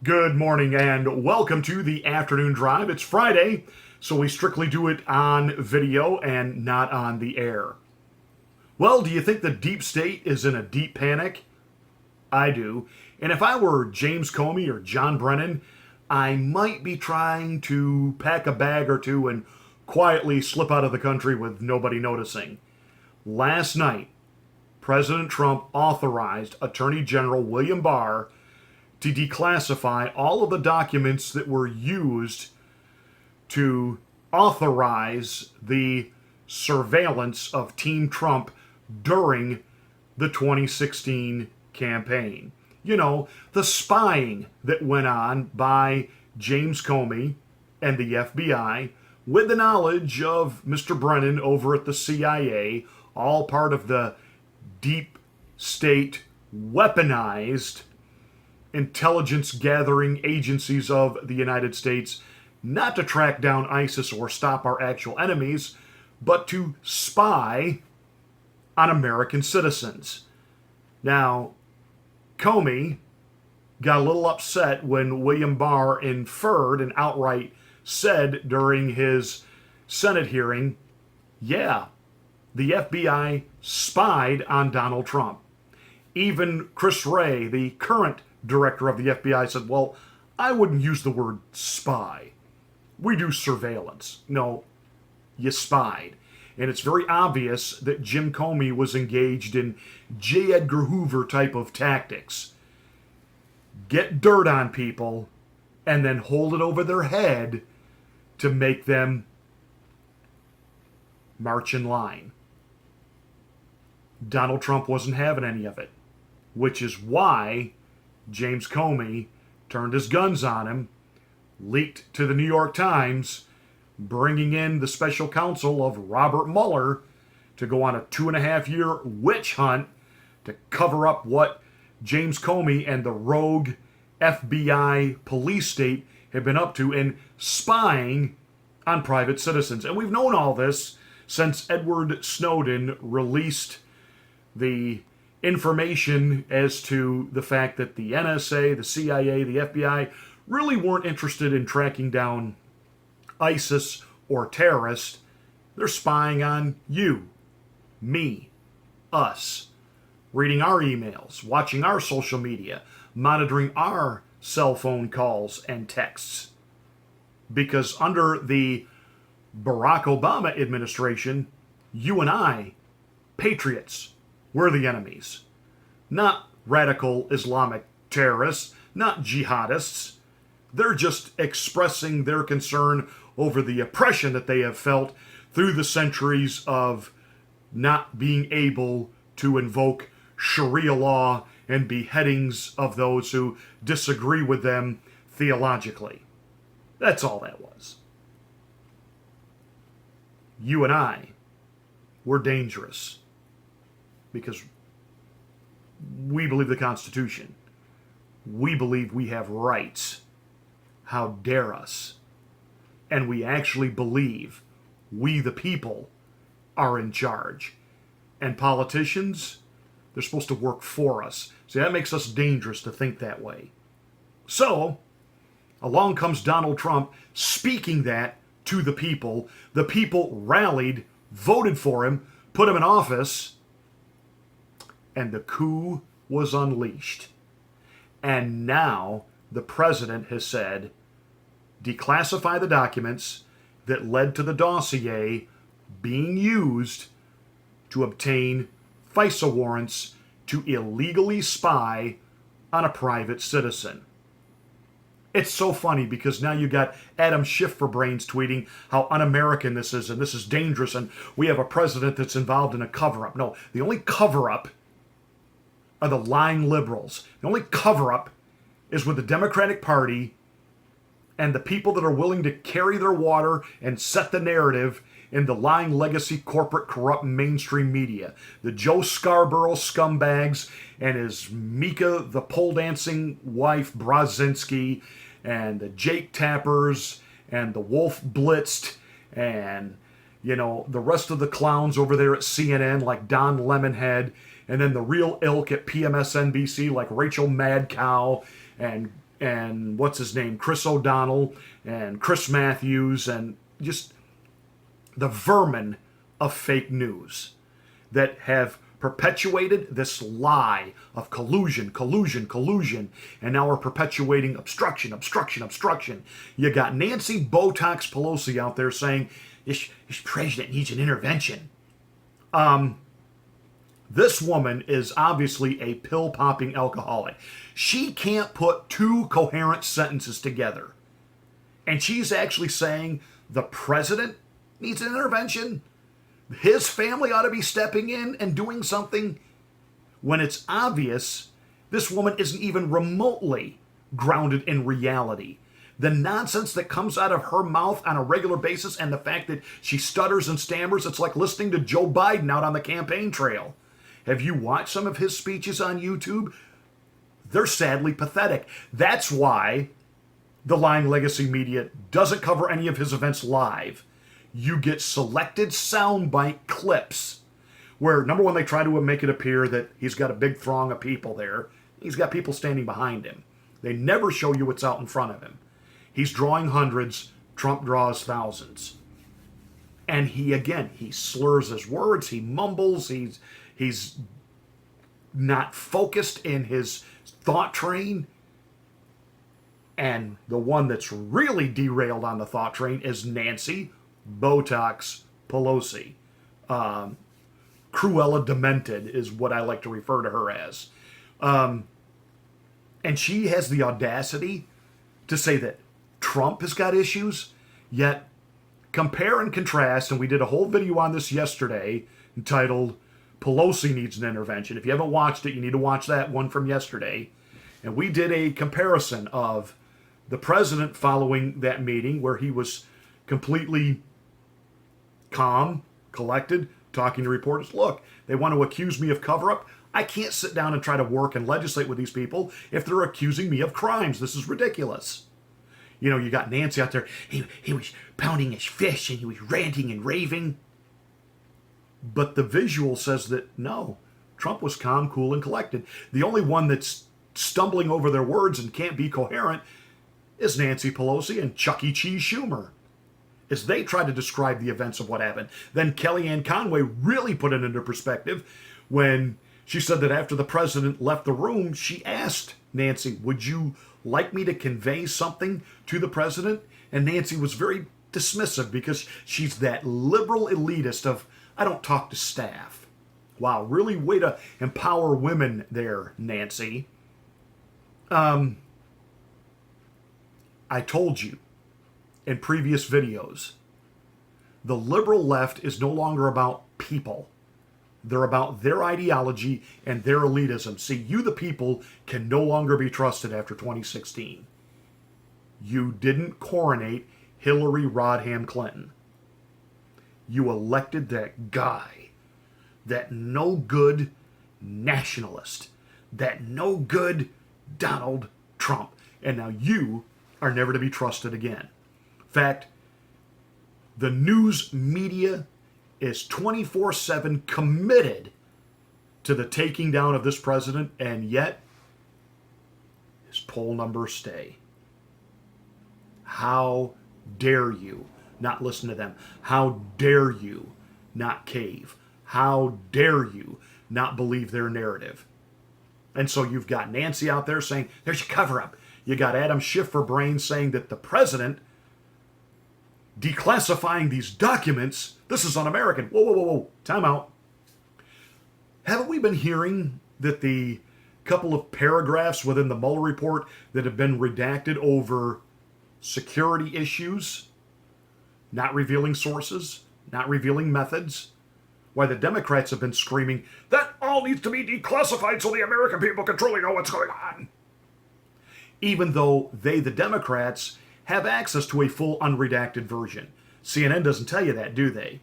Good morning and welcome to the Afternoon Drive. It's Friday, so we strictly do it on video and not on the air. Well, do you think the deep state is in a deep panic? I do. And if I were James Comey or John Brennan, I might be trying to pack a bag or two and quietly slip out of the country with nobody noticing. Last night, President Trump authorized Attorney General William Barr to declassify all of the documents that were used to authorize the surveillance of Team Trump during the 2016 campaign. You know, the spying that went on by James Comey and the FBI with the knowledge of Mr. Brennan over at the CIA, all part of the deep state weaponized intelligence gathering agencies of the United States, not to track down ISIS or stop our actual enemies, but to spy on American citizens. Now, Comey got a little upset when William Barr inferred and outright said during his Senate hearing, yeah, the FBI spied on Donald Trump. Even Chris Wray, the current director of the FBI, said, well, I wouldn't use the word spy. We do surveillance. No, you spied. And it's very obvious that Jim Comey was engaged in J. Edgar Hoover type of tactics. Get dirt on people and then hold it over their head to make them march in line. Donald Trump wasn't having any of it, which is why James Comey turned his guns on him, leaked to the New York Times, bringing in the special counsel of Robert Mueller to go on a 2.5-year witch hunt to cover up what James Comey and the rogue FBI police state have been up to in spying on private citizens. And we've known all this since Edward Snowden released the information as to the fact that the NSA, the CIA, the FBI really weren't interested in tracking down ISIS or terrorists. They're spying on you, me, us, reading our emails, watching our social media, monitoring our cell phone calls and texts. Because under the Barack Obama administration, you and I, patriots, we're the enemies. Not radical Islamic terrorists, not jihadists. They're just expressing their concern over the oppression that they have felt through the centuries of not being able to invoke Sharia law and beheadings of those who disagree with them theologically. That's all that was. You and I, we're dangerous because we believe the Constitution. We believe we have rights. How dare us? And we actually believe we, the people, are in charge. And politicians, they're supposed to work for us. See, that makes us dangerous to think that way. So, along comes Donald Trump speaking that to the people. The people rallied, voted for him, put him in office, and the coup was unleashed. And now the president has said, declassify the documents that led to the dossier being used to obtain FISA warrants to illegally spy on a private citizen. It's so funny because now you got Adam Schiff for Brains tweeting how un-American this is and this is dangerous and we have a president that's involved in a cover-up. No, the only cover-up are the lying liberals. The only cover-up is with the Democratic Party and the people that are willing to carry their water and set the narrative in the lying legacy corporate corrupt mainstream media. The Joe Scarborough scumbags and his Mika the pole dancing wife Brzezinski and the Jake Tappers and the Wolf Blitzed and the rest of the clowns over there at CNN like Don Lemonhead and then the real ilk at PMSNBC like Rachel Madcow and and what's his name, Chris O'Donnell and Chris Matthews, and just the vermin of fake news that have perpetuated this lie of collusion, and now we're perpetuating obstruction. You got Nancy Botox Pelosi out there saying this president needs an intervention. This woman is obviously a pill-popping alcoholic. She can't put two coherent sentences together. And she's actually saying the president needs an intervention. His family ought to be stepping in and doing something, when it's obvious this woman isn't even remotely grounded in reality. The nonsense that comes out of her mouth on a regular basis, and the fact that she stutters and stammers, it's like listening to Joe Biden out on the campaign trail. Have you watched some of his speeches on YouTube? They're sadly pathetic. That's why the lying legacy media doesn't cover any of his events live. You get selected soundbite clips where, number one, they try to make it appear that he's got a big throng of people there. He's got people standing behind him. They never show you what's out in front of him. He's drawing hundreds. Trump draws thousands. And he slurs his words. He mumbles. He's not focused in his thought train. And the one that's really derailed on the thought train is Nancy Botox Pelosi. Cruella de Menthe is what I like to refer to her as. And she has the audacity to say that Trump has got issues, yet compare and contrast, and we did a whole video on this yesterday entitled Pelosi Needs an Intervention. If you haven't watched it, you need to watch that one from yesterday. And we did a comparison of the president following that meeting, where he was completely calm, collected, talking to reporters. Look, they want to accuse me of cover-up. I can't sit down and try to work and legislate with these people if they're accusing me of crimes. This is ridiculous. You know, you got Nancy out there. He was pounding his fist and he was ranting and raving. But the visual says that, no, Trump was calm, cool, and collected. The only one that's stumbling over their words and can't be coherent is Nancy Pelosi and Chuck E. Cheese Schumer, as they try to describe the events of what happened. Then Kellyanne Conway really put it into perspective when she said that after the president left the room, she asked Nancy, would you like me to convey something to the president? And Nancy was very dismissive because she's that liberal elitist of, I don't talk to staff. Wow, really way to empower women there, Nancy. I told you in previous videos, the liberal left is no longer about people. They're about their ideology and their elitism. See, you, the people, can no longer be trusted after 2016. You didn't coronate Hillary Rodham Clinton. You elected that guy, that no good nationalist, that no good Donald Trump. And now you are never to be trusted again. In fact, the news media is 24/7 committed to the taking down of this president, and yet his poll numbers stay. How dare you not listen to them? How dare you not cave? How dare you not believe their narrative? And so you've got Nancy out there saying, there's a cover-up. You got Adam Schiff for Brain saying that the president declassifying these documents, this is un-American. Whoa. Time out. Haven't we been hearing that the couple of paragraphs within the Mueller report that have been redacted over security issues, not revealing sources, not revealing methods, why the Democrats have been screaming, that all needs to be declassified so the American people can truly know what's going on? Even though they, the Democrats, have access to a full unredacted version. CNN doesn't tell you that, do they?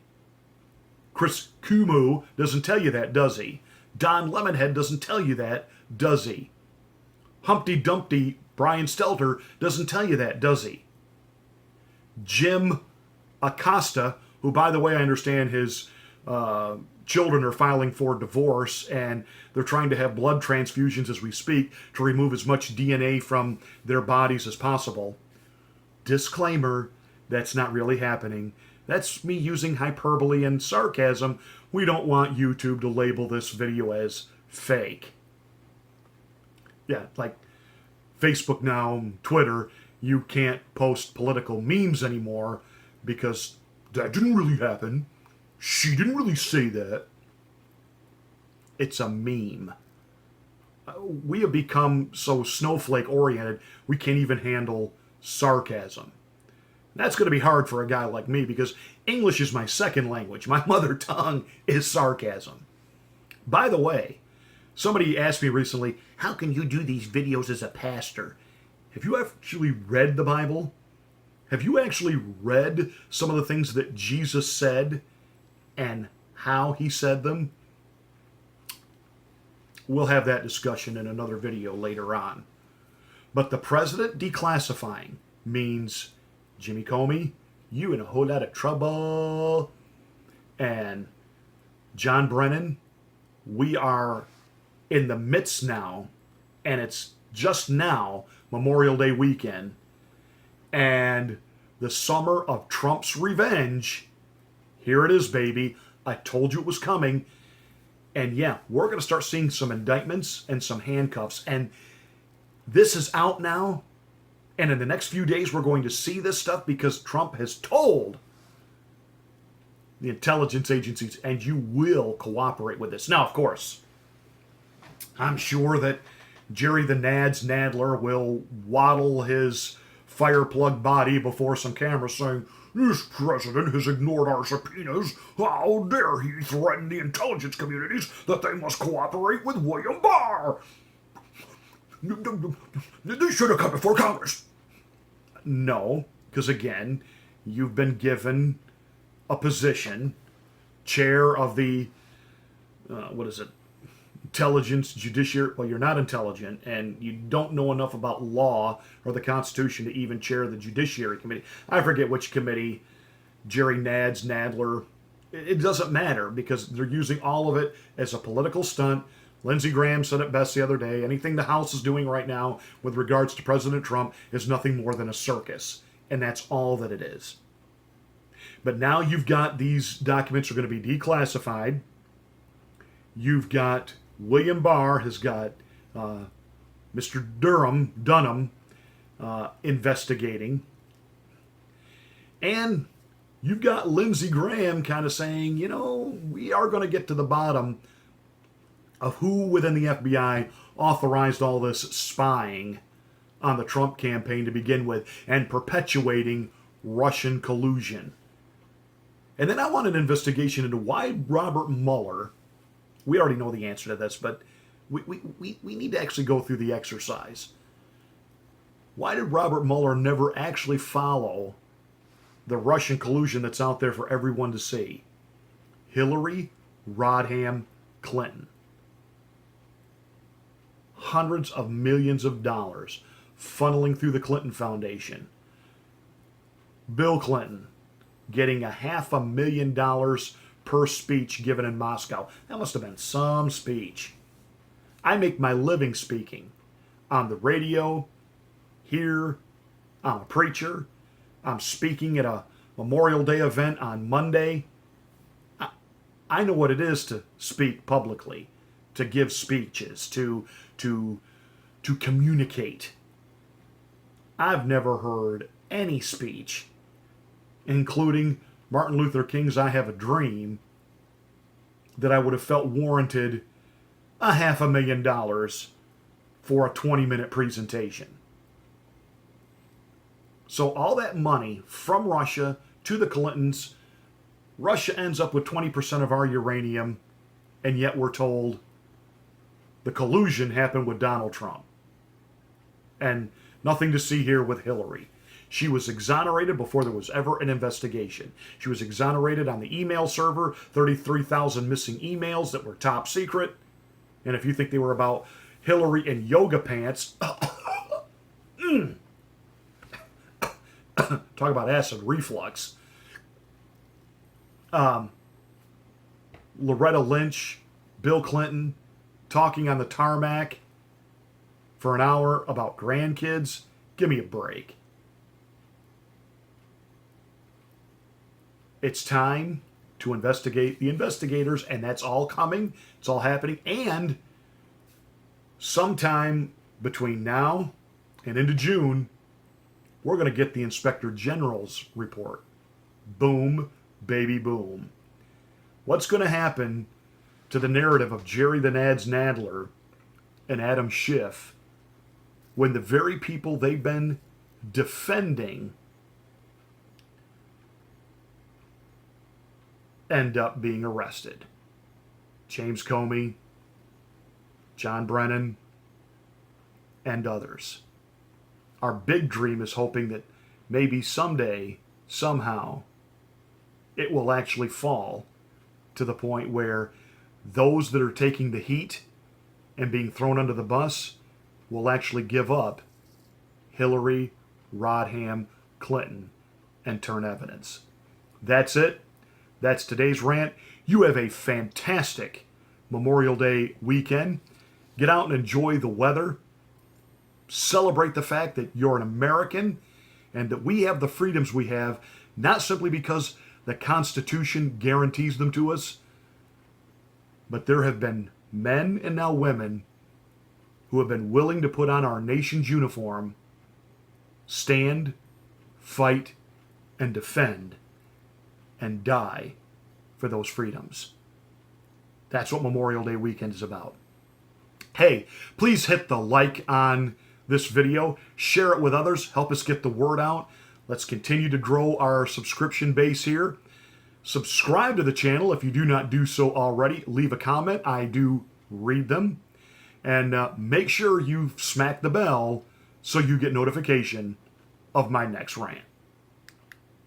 Chris Cuomo doesn't tell you that, does he? Don Lemonhead doesn't tell you that, does he? Humpty Dumpty Brian Stelter doesn't tell you that, does he? Jim Acosta, who, by the way, I understand his children are filing for divorce, and they're trying to have blood transfusions as we speak to remove as much DNA from their bodies as possible. Disclaimer, that's not really happening. That's me using hyperbole and sarcasm. We don't want YouTube to label this video as fake. Yeah, like Facebook now, Twitter, you can't post political memes anymore because that didn't really happen. She didn't really say that. It's a meme. We have become so snowflake oriented, we can't even handle sarcasm. That's going to be hard for a guy like me because English is my second language. My mother tongue is sarcasm. By the way, somebody asked me recently, how can you do these videos as a pastor? Have you actually read the Bible? Have you actually read some of the things that Jesus said and how he said them? We'll have that discussion in another video later on. But the president declassifying means, Jimmy Comey, you in a whole lot of trouble. And John Brennan, we are in the midst now, and it's just now, Memorial Day weekend, and the summer of Trump's revenge. Here it is, baby. I told you it was coming. And yeah, we're going to start seeing some indictments and some handcuffs. And this is out now. And in the next few days, we're going to see this stuff because Trump has told the intelligence agencies, and you will cooperate with this. Now, of course, I'm sure that Jerry the Nads Nadler will waddle his fireplug body before some cameras saying, this president has ignored our subpoenas. How dare he threaten the intelligence communities that they must cooperate with William Barr? They should have come before Congress. No, because again, you've been given a position, chair of the, intelligence, judiciary. Well, you're not intelligent, and you don't know enough about law or the Constitution to even chair the Judiciary Committee. I forget which committee, Jerry Nads, Nadler. It doesn't matter because they're using all of it as a political stunt. Lindsey Graham said it best the other day. Anything the House is doing right now with regards to President Trump is nothing more than a circus, and that's all that it is. But now you've got these documents are going to be declassified. You've got William Barr has got Mr. Dunham investigating. And you've got Lindsey Graham kind of saying, we are going to get to the bottom of who within the FBI authorized all this spying on the Trump campaign to begin with and perpetuating Russian collusion. And then I want an investigation into why Robert Mueller, we already know the answer to this, but we need to actually go through the exercise. Why did Robert Mueller never actually follow the Russian collusion that's out there for everyone to see? Hillary Rodham Clinton. Hundreds of millions of dollars funneling through the Clinton Foundation. Bill Clinton getting $500,000 per speech given in Moscow. That must have been some speech. I make my living speaking on the radio, here. I'm a preacher. I'm speaking at a Memorial Day event on Monday. I know what it is to speak publicly, to give speeches, to communicate. I've never heard any speech, including Martin Luther King's I Have a Dream, that I would have felt warranted $500,000 for a 20-minute presentation. So all that money from Russia to the Clintons, Russia ends up with 20% of our uranium, and yet we're told the collusion happened with Donald Trump. And nothing to see here with Hillary. She was exonerated before there was ever an investigation. She was exonerated on the email server, 33,000 missing emails that were top secret. And if you think they were about Hillary in yoga pants, talk about acid reflux. Loretta Lynch, Bill Clinton talking on the tarmac for an hour about grandkids. Give me a break. It's time to investigate the investigators, and that's all coming. It's all happening. And sometime between now and into June, we're going to get the Inspector General's report. Boom, baby, boom. What's going to happen to the narrative of Jerry the Nads Nadler and Adam Schiff when the very people they've been defending end up being arrested? James Comey, John Brennan, and others. Our big dream is hoping that maybe someday, somehow, it will actually fall to the point where those that are taking the heat and being thrown under the bus will actually give up Hillary Rodham Clinton and turn evidence. That's it. That's today's rant. You have a fantastic Memorial Day weekend. Get out and enjoy the weather. Celebrate the fact that you're an American and that we have the freedoms we have, not simply because the Constitution guarantees them to us, but there have been men and now women who have been willing to put on our nation's uniform, stand, fight, and defend, and die for those freedoms. That's what Memorial Day weekend is about. Hey, please hit the like on this video, share it with others, help us get the word out. Let's continue to grow our subscription base here. Subscribe to the channel if you do not do so already. Leave a comment. I do read them. And make sure you smack the bell so you get notification of my next rant.